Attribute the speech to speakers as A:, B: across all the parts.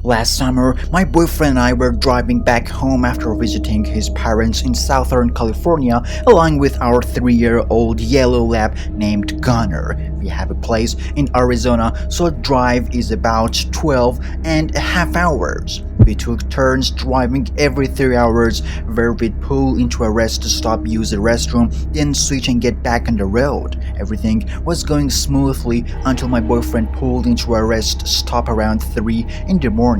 A: Last summer, my boyfriend and I were driving back home after visiting his parents in Southern California along with our 3-year-old yellow lab named Gunner. We have a place in Arizona, so drive is about 12 and a half hours. We took turns driving every 3 hours where we'd pull into a rest stop, use the restroom, then switch and get back on the road. Everything was going smoothly until my boyfriend pulled into a rest stop around 3 in the morning.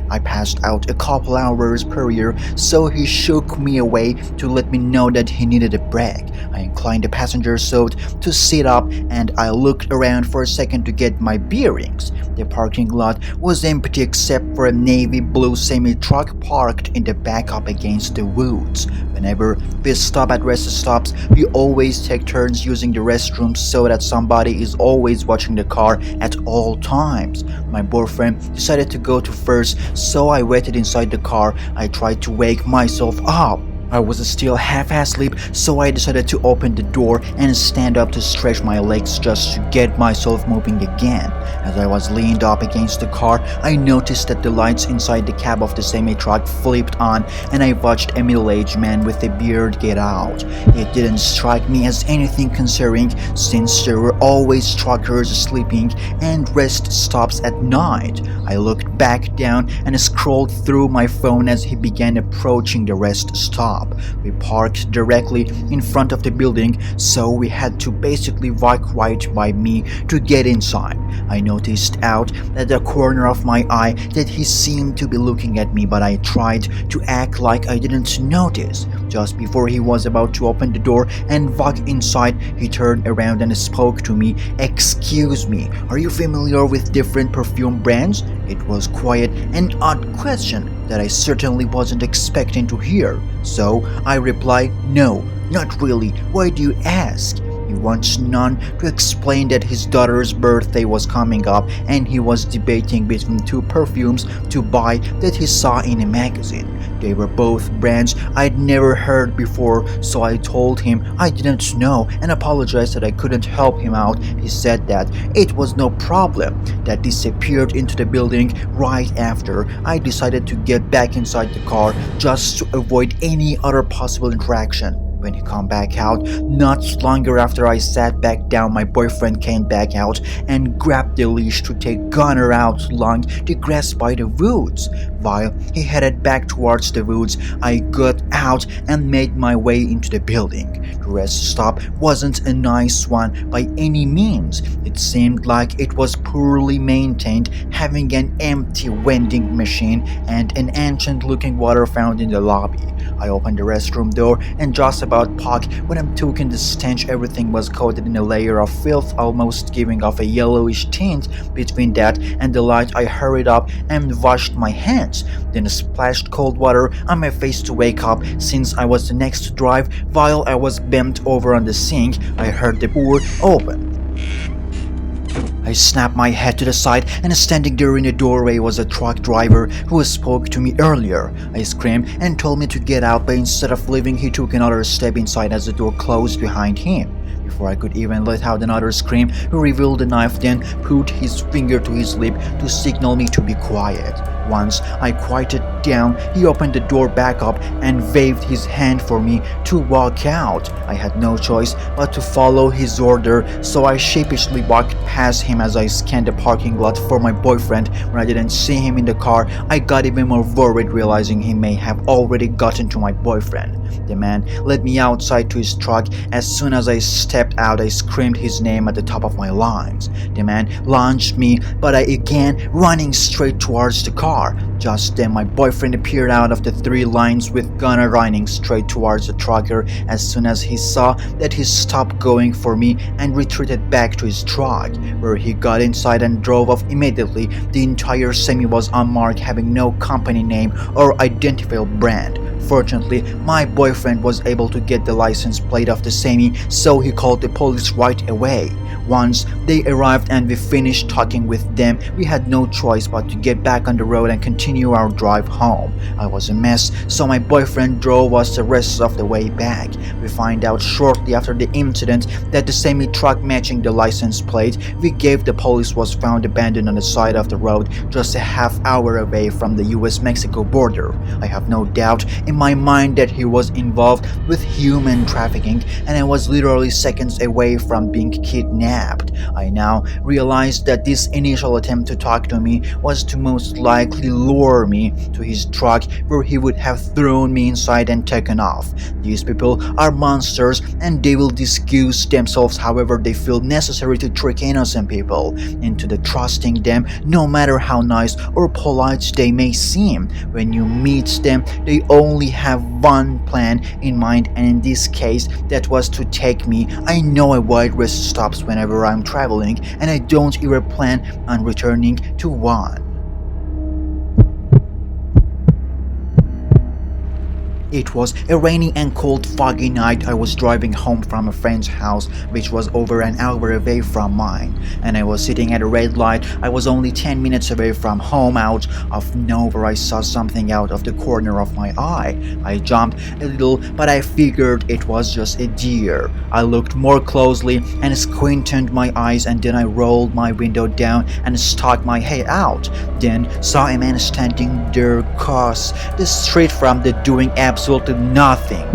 A: I passed out a couple hours prior, so he shook me away to let me know that he needed a break. I inclined the passenger seat to sit up and I looked around for a second to get my bearings. The parking lot was empty except for a navy blue semi-truck parked in the back up against the woods. Whenever we stop at rest stops, we always take turns using the restrooms so that somebody is always watching the car at all times. My boyfriend decided to go to first, so I waited inside the car. I tried to wake myself up. I was still half asleep, so I decided to open the door and stand up to stretch my legs just to get myself moving again. As I was leaned up against the car, I noticed that the lights inside the cab of the semi-truck flipped on and I watched a middle-aged man with a beard get out. It didn't strike me as anything concerning since there were always truckers sleeping and rest stops at night. I looked back down and scrolled through my phone as he began approaching the rest stop. We parked directly in front of the building, so we had to basically walk right by me to get inside. I noticed out at the corner of my eye that he seemed to be looking at me, but I tried to act like I didn't notice. Just before he was about to open the door and walk inside, he turned around and spoke to me. "Excuse me, are you familiar with different perfume brands?" It was quite an odd question that I certainly wasn't expecting to hear. So I replied, "No, not really. Why do you ask?" He wants none to explain that his daughter's birthday was coming up and he was debating between two perfumes to buy that he saw in a magazine. They were both brands I'd never heard before, so I told him I didn't know and apologized that I couldn't help him out. He said that it was no problem, that disappeared into the building right after. I decided to get back inside the car just to avoid any other possible interaction. When he came back out, not longer after I sat back down, my boyfriend came back out and grabbed the leash to take Gunner out along the grass by the woods. While he headed back towards the woods, I got out and made my way into the building. The rest stop wasn't a nice one by any means. It seemed like it was poorly maintained, having an empty vending machine and an ancient-looking water fountain in the lobby. I opened the restroom door and just about parked when I took in the stench. Everything was coated in a layer of filth, almost giving off a yellowish tint. Between that and the light, I hurried up and washed my hands, then splashed cold water on my face to wake up. Since I was the next to drive, while I was bent over on the sink, I heard the door open. I snapped my head to the side, and standing there in the doorway was a truck driver who spoke to me earlier. I screamed and told me to get out, but instead of leaving, he took another step inside as the door closed behind him. Before I could even let out another scream, he revealed the knife, then put his finger to his lip to signal me to be quiet. Once I quieted down, he opened the door back up and waved his hand for me to walk out. I had no choice but to follow his order, so I sheepishly walked past him as I scanned the parking lot for my boyfriend. When I didn't see him in the car, I got even more worried, realizing he may have already gotten to my boyfriend. The man led me outside to his truck. As soon as I stepped out, I screamed his name at the top of my lungs. The man lunged me, but I began running straight towards the car. Just then, my boyfriend appeared out of the 3 lines with Gunner running straight towards the trucker. As soon as he saw that, he stopped going for me and retreated back to his truck, where he got inside and drove off immediately. The entire semi was unmarked, having no company name or identifiable brand. Fortunately, my boyfriend was able to get the license plate of the semi, so he called the police right away. Once they arrived and we finished talking with them, we had no choice but to get back on the road and continue our drive home. I was a mess, so my boyfriend drove us the rest of the way back. We find out shortly after the incident that the semi truck matching the license plate we gave the police was found abandoned on the side of the road just a half hour away from the US-Mexico border. I have no doubt in my mind that he was involved with human trafficking, and I was literally seconds away from being kidnapped. I now realize that this initial attempt to talk to me was to most likely lure me to his truck, where he would have thrown me inside and taken off. These people are monsters, and they will disguise themselves however they feel necessary to trick innocent people into the trusting them, no matter how nice or polite they may seem. When you meet them, they only have one plan in mind, and in this case, that was to take me. I know avoid rest stops whenever I'm traveling, and I don't even plan on returning to one. It was a rainy and cold foggy night. I was driving home from a friend's house, which was over an hour away from mine, and I was sitting at a red light. I was only 10 minutes away from home. Out of nowhere, I saw something out of the corner of my eye. I jumped a little, but I figured it was just a deer. I looked more closely and squinted my eyes, and then I rolled my window down and stuck my head out. Then saw a man standing there across the street from the doing absolutely nothing.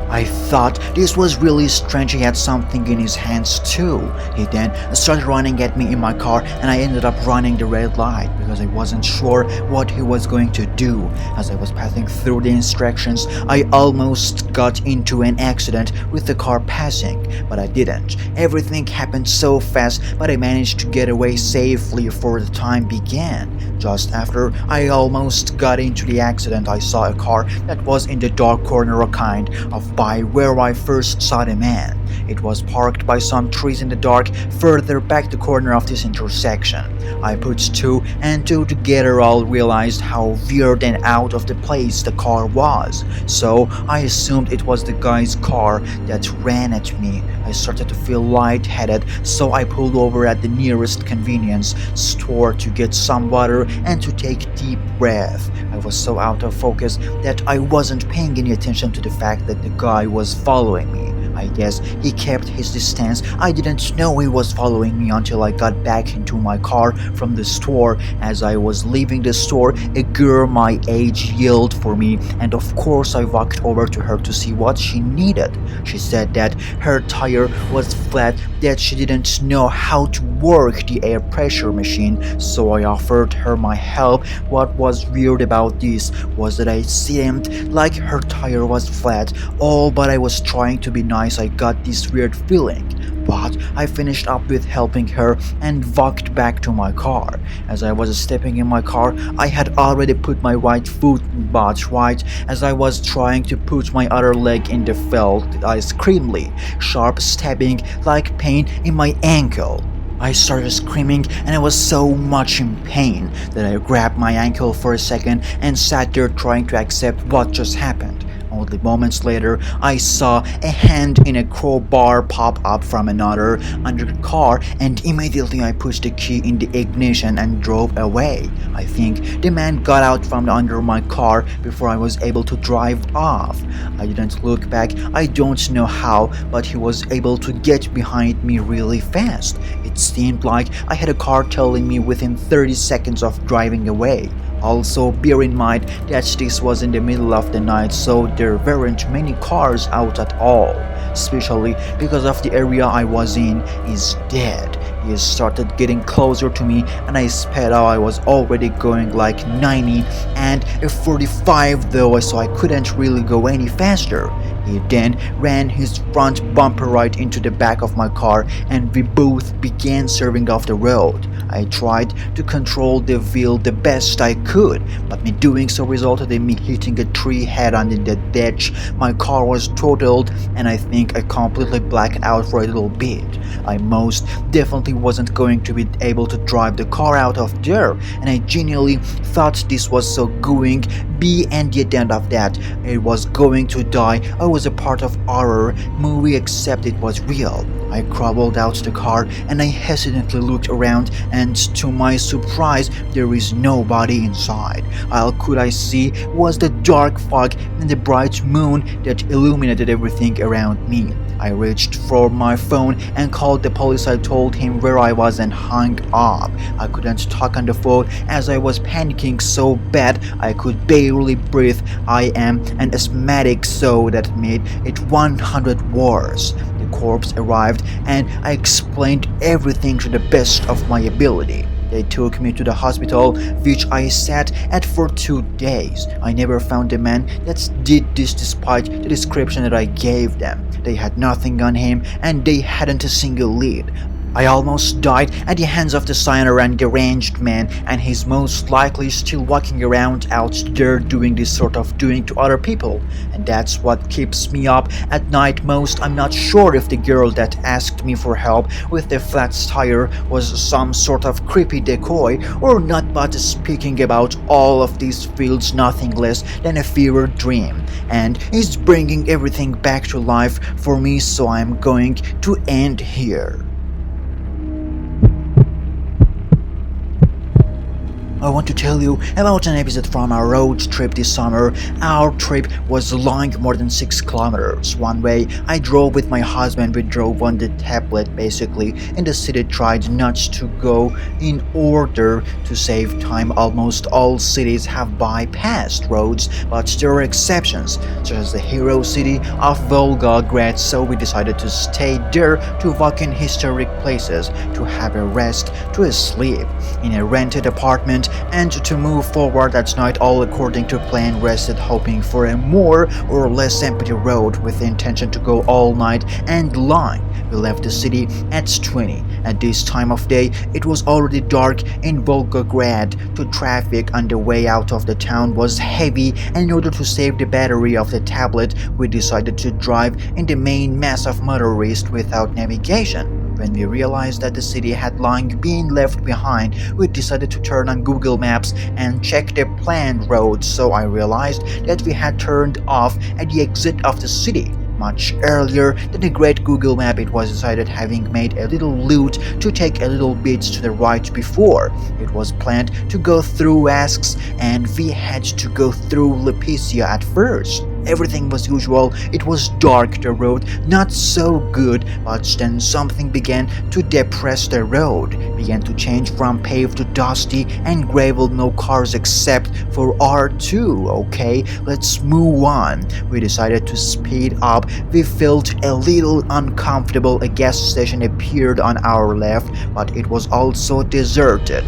A: I thought this was really strange. He had something in his hands too. He then started running at me in my car, and I ended up running the red light because I wasn't sure what he was going to do. As I was passing through the instructions, I almost got into an accident with the car passing, but I didn't. Everything happened so fast, but I managed to get away safely before the time began. Just after I almost got into the accident, I saw a car that was in the dark corner, a kind of by where I first saw the man. It was parked by some trees in the dark further back the corner of this intersection. I put two and two together. I realized how weird and out of the place the car was, so I assumed it was the guy's car that ran at me. I started to feel lightheaded, so I pulled over at the nearest convenience store to get some water and to take deep breath. I was so out of focus that I wasn't paying any attention to the fact that the guy was following me. I guess he kept his distance. I didn't know he was following me until I got back into my car from the store. As I was leaving the store, a girl my age yelled for me, and of course I walked over to her to see what she needed. She said that her tire was flat, that she didn't know how to work the air pressure machine, so I offered her my help. What was weird about this was that I seemed like her tire was flat, all but I was trying to be nice. I got this weird feeling, but I finished up with helping her and walked back to my car. As I was stepping in my car, I had already put my right foot, but right as I was trying to put my other leg in the felt, I screamed, sharp stabbing like pain in my ankle. I started screaming, and I was so much in pain that I grabbed my ankle for a second and sat there trying to accept what just happened. Only moments later, I saw a hand in a crowbar pop up from another under the car, and immediately I pushed the key in the ignition and drove away. I think the man got out from under my car before I was able to drive off. I didn't look back. I don't know how, but he was able to get behind me really fast. It seemed like I had a car tailing me within 30 seconds of driving away. Also, bear in mind that this was in the middle of the night, so there weren't many cars out at all, especially because of the area I was in is dead. He started getting closer to me, and I sped out. I was already going like 90 and a 45 though, so I couldn't really go any faster. He then ran his front bumper right into the back of my car, and we both began swerving off the road. I tried to control the wheel the best I could, but me doing so resulted in me hitting a tree head-on in the ditch. My car was totaled, and I think I completely blacked out for a little bit. I most definitely wasn't going to be able to drive the car out of there, and I genuinely thought this was so going B, and at the end of that, it was going to die. I was a part of horror movie except it was real. I crawled out the car and I hesitantly looked around, and to my surprise, there is nobody inside. All could I see was the dark fog and the bright moon that illuminated everything around me. I reached for my phone and called the police. I told him where I was and hung up. I couldn't talk on the phone as I was panicking so bad I could barely breathe. I am an asthmatic, so that made it 100 worse. The corpse arrived and I explained everything to the best of my ability. They took me to the hospital, which I sat at for 2 days. I never found the man that did this despite the description that I gave them. They had nothing on him and they hadn't a single lead. I almost died at the hands of the sinner and deranged man, and he's most likely still walking around out there doing this sort of doing to other people. And that's what keeps me up at night most. I'm not sure if the girl that asked me for help with the flat tire was some sort of creepy decoy or not, but speaking about all of these feels nothing less than a fever dream, and is bringing everything back to life for me, so I'm going to end here. I want to tell you about an episode from our road trip this summer. Our trip was long, more than 6 kilometers. One way, I drove with my husband. We drove on the tablet basically in the city, tried not to go in order to save time. Almost all cities have bypassed roads, but there are exceptions, such as the hero city of Volgograd, so we decided to stay there to walk in historic places, to have a rest, to sleep in a rented apartment, and to move forward that night, all according to plan. Rested hoping for a more or less empty road with the intention to go all night and long. We left the city at 20. At this time of day, it was already dark in Volgograd. The traffic on the way out of the town was heavy, and in order to save the battery of the tablet, we decided to drive in the main mass of motorists without navigation. When we realized that the city had long been left behind, we decided to turn on Google Maps and check the planned roads, so I realized that we had turned off at the exit of the city. Much earlier than the great Google Map, it was decided, having made a little loot, to take a little bit to the right before. It was planned to go through Asks, and we had to go through Lepicia at first. Everything was usual. It was dark, the road not so good, but then something began to depress the road, began to change from paved to dusty and gravel. No cars except for R2. Okay, let's move on. We decided to speed up. We felt a little uncomfortable. A gas station appeared on our left, but it was also deserted.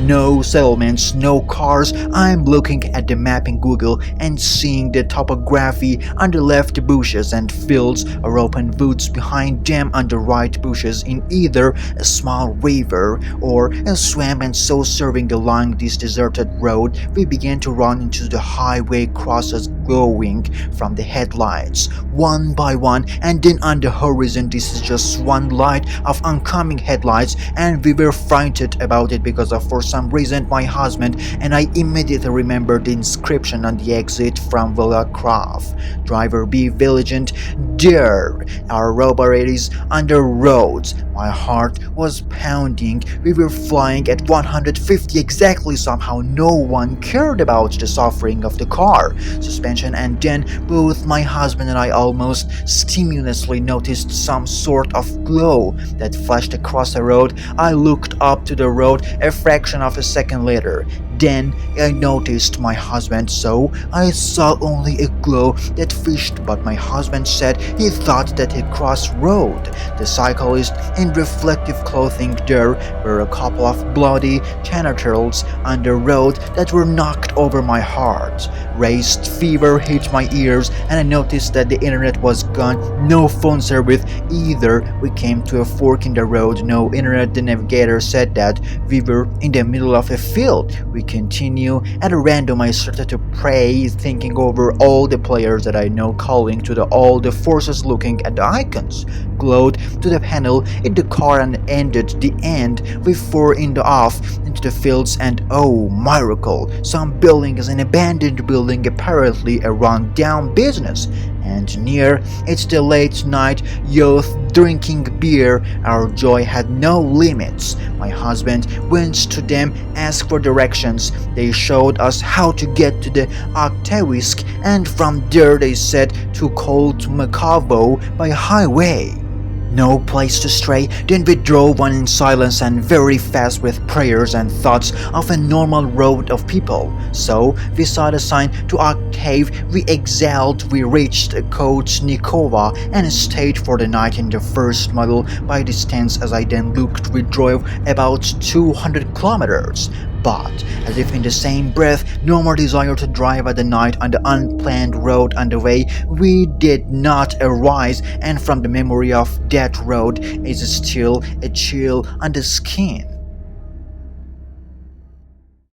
A: No settlements, no cars. I'm looking at the map in Google and seeing the topography. On the left, bushes and fields or open woods. Behind them, on the right, bushes in either a small river or a swamp. And so, serving along this deserted road, we began to run into the highway crosses glowing from the headlights, one by one, and then on the horizon, this is just one light of oncoming headlights, and we were frightened about it because of, for some reason, my husband and I immediately remembered the inscription on the exit from Villa Croft. Driver, be vigilant. There are robberies on the roads. My heart was pounding. We were flying at 150 exactly. Somehow no one cared about the suffering of the car suspension, and then both my husband and I almost stimulously noticed some sort of glow that flashed across the road. I looked up to the road a fraction of a second later. Then I noticed my husband, so I saw only a glow that fished, but my husband said he thought that he crossed road. The cyclist in reflective clothing. There were a couple of bloody genitals on the road that were knocked over. My heart raced, fever hit my ears, and I noticed that the internet was gone. No phone service either. We came to a fork in the road. No internet. The navigator said that we were in the middle of a field. We continue. At a random, I started to pray, thinking over all the players that I know, calling to all the forces, looking at the icons, glowed to the panel in the car, and ended the end with four in the off into the fields. And oh, miracle! Some building is an abandoned building, apparently a run-down business. And near it's the late night youth drinking beer. Our joy had no limits. My husband went to them, asked for directions. They showed us how to get to the Octavisk, and from there they said to Colt Macavo by highway. No place to stray, then we drove on in silence and very fast, with prayers and thoughts of a normal road of people. So we saw the sign to Octave, we exhaled, we reached Kochnikova and stayed for the night in the first model. By distance, as I then looked, we drove about 200 kilometers. But, as if in the same breath, no more desire to drive at the night on the unplanned road on the way, we did not arise, and from the memory of that road is still a chill on the skin.